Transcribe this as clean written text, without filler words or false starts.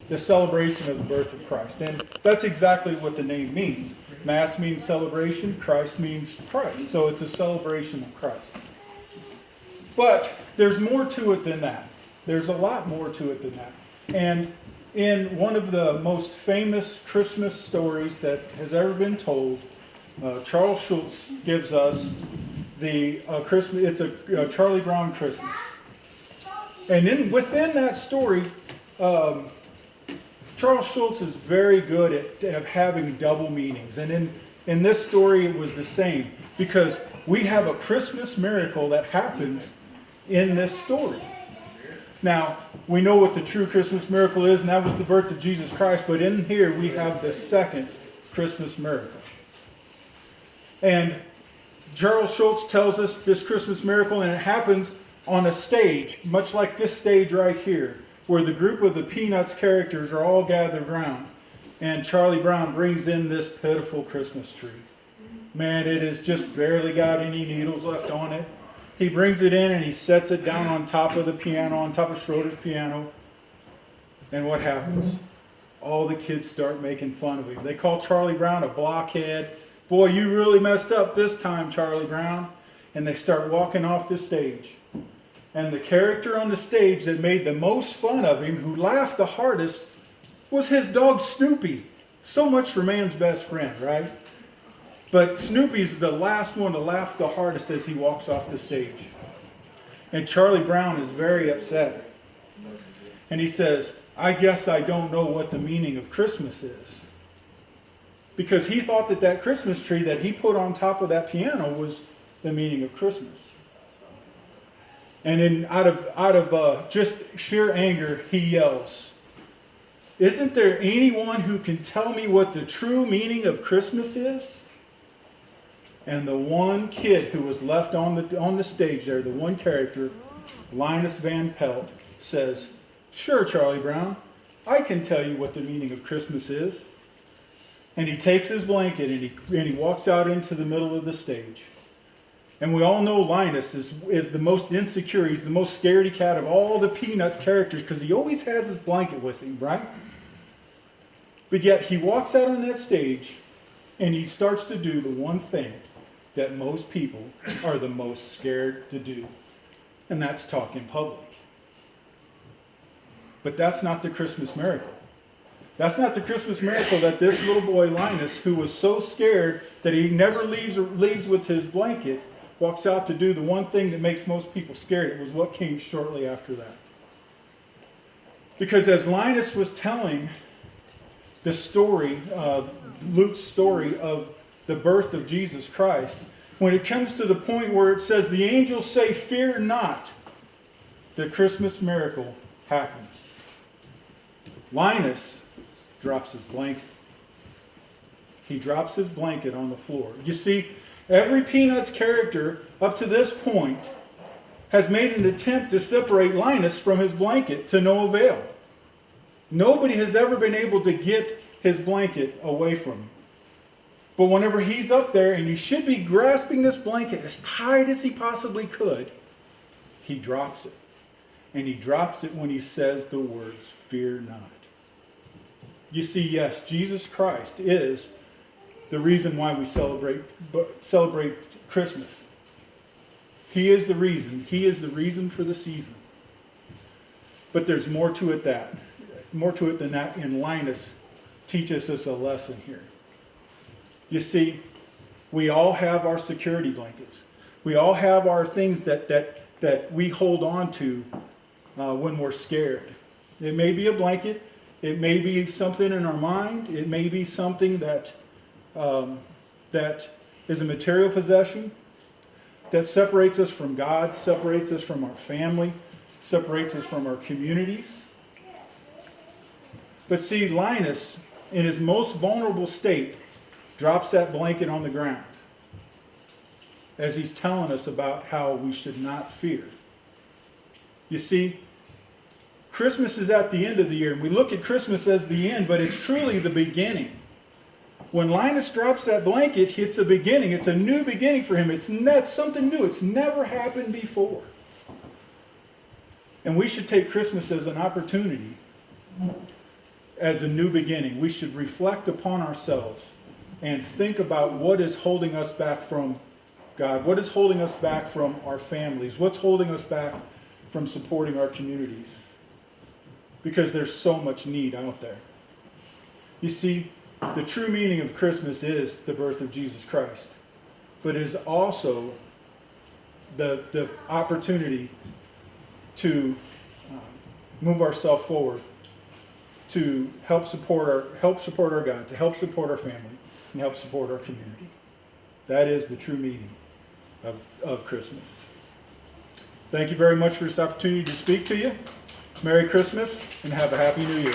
the celebration of the birth of Christ. And that's exactly what the name means. Mass means celebration, Christ means Christ. So it's a celebration of Christ. But there's more to it than that. There's a lot more to it than that. And in one of the most famous Christmas stories that has ever been told, Charles Schulz gives us the Christmas. It's a Charlie Brown Christmas. And within that story, Charles Schulz is very good at having double meanings. And in this story, it was the same. Because we have a Christmas miracle that happens in this story. Now, we know what the true Christmas miracle is, and that was the birth of Jesus Christ. But in here, we have the second Christmas miracle. And Charles Schulz tells us this Christmas miracle, and it happens on a stage, much like this stage right here, where the group of the Peanuts characters are all gathered around. And Charlie Brown brings in this pitiful Christmas tree. Man, it has just barely got any needles left on it. He brings it in and he sets it down on top of the piano, on top of Schroeder's piano. And what happens? All the kids start making fun of him. They call Charlie Brown a blockhead. Boy, you really messed up this time, Charlie Brown. And they start walking off the stage. And the character on the stage that made the most fun of him, who laughed the hardest, was his dog Snoopy. So much for man's best friend, right? But Snoopy's the last one to laugh the hardest as he walks off the stage. And Charlie Brown is very upset. And he says, I guess I don't know what the meaning of Christmas is. Because he thought that Christmas tree that he put on top of that piano was the meaning of Christmas. And out of just sheer anger, he yells, isn't there anyone who can tell me what the true meaning of Christmas is? And the one kid who was left on the stage there, the one character, Linus Van Pelt, says, sure, Charlie Brown, I can tell you what the meaning of Christmas is. And he takes his blanket and he walks out into the middle of the stage. And we all know Linus is the most insecure. He's the most scaredy cat of all the Peanuts characters because he always has his blanket with him, right? But yet he walks out on that stage and he starts to do the one thing that most people are the most scared to do. And that's talk in public. But that's not the Christmas miracle. That's not the Christmas miracle that this little boy Linus, who was so scared that he never leaves with his blanket, walks out to do the one thing that makes most people scared. It was what came shortly after that. Because as Linus was telling the story, Luke's story of the birth of Jesus Christ, when it comes to the point where it says the angels say, fear not, the Christmas miracle happens. Linus drops his blanket. He drops his blanket on the floor. You see, every Peanuts character up to this point has made an attempt to separate Linus from his blanket to no avail. Nobody has ever been able to get his blanket away from him. But whenever he's up there and you should be grasping this blanket as tight as he possibly could, he drops it. And he drops it when he says the words, fear not. You see, yes, Jesus Christ is the reason why we celebrate Christmas. He is the reason. He is the reason for the season. But there's more to it than that, and Linus teaches us a lesson here. You see, we all have our security blankets. We all have our things that we hold on to when we're scared. It may be a blanket. It may be something in our mind. It may be something that is a material possession that separates us from God, separates us from our family, separates us from our communities. But see, Linus, in his most vulnerable state, drops that blanket on the ground as he's telling us about how we should not fear. You see, Christmas is at the end of the year, and we look at Christmas as the end, but it's truly the beginning. When Linus drops that blanket, it's a beginning. It's a new beginning for him. It's something new. It's never happened before. And we should take Christmas as an opportunity as a new beginning, we should reflect upon ourselves and think about what is holding us back from God, what is holding us back from our families, what's holding us back from supporting our communities. Because there's so much need out there. You see, the true meaning of Christmas is the birth of Jesus Christ, but it is also the opportunity to move ourselves forward, to help support our God, to help support our family, and help support our community. That is the true meaning of Christmas. Thank you very much for this opportunity to speak to you. Merry Christmas and have a Happy New Year.